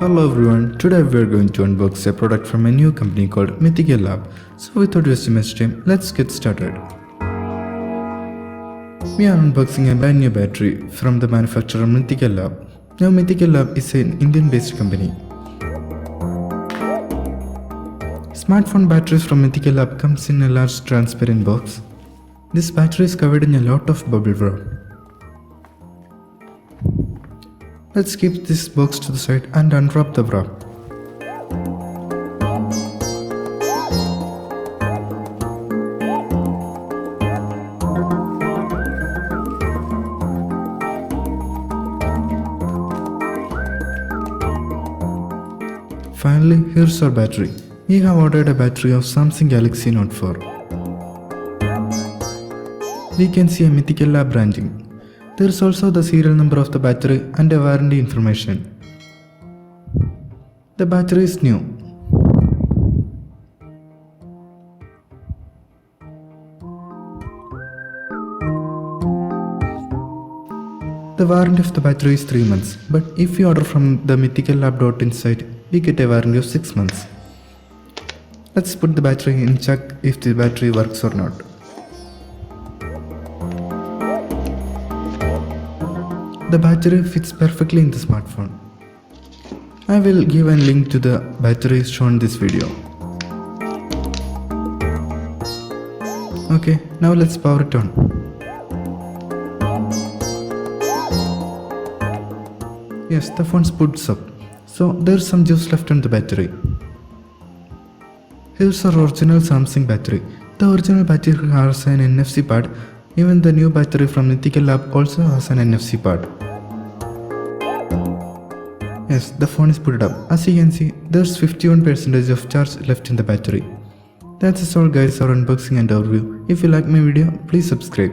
Hello everyone, today we are going to unbox a product from a new company called Mythical Lab. So without wasting much time, let's get started. We are unboxing a brand new battery from the manufacturer Mythical Lab. Now Mythical Lab is an Indian based company. Smartphone batteries from Mythical Lab comes in a large transparent box. This battery is covered in a lot of bubble wrap. Let's keep this box to the side and unwrap the wrap. Finally, here's our battery. We have ordered a battery of Samsung Galaxy Note 4. We can see a Mythical Lab branding. There is also the serial number of the battery and a warranty information. The battery is new. The warranty of the battery is 3 months, but if we order from the mythicallab.in site, we get a warranty of 6 months. Let's put the battery in and check if the battery works or not. The battery fits perfectly in the smartphone. I will give a link to the battery shown in this video. Okay, now let's power it on. Yes, the phone boots up. So there's some juice left on the battery. Here's our original Samsung battery. The original battery has an NFC pad. Even the new battery from Mythical Lab also has an NFC pad. Yes, the phone is booted up. As you can see, there's 51% of charge left in the battery. That's all guys, our unboxing and overview. If you like my video, please subscribe.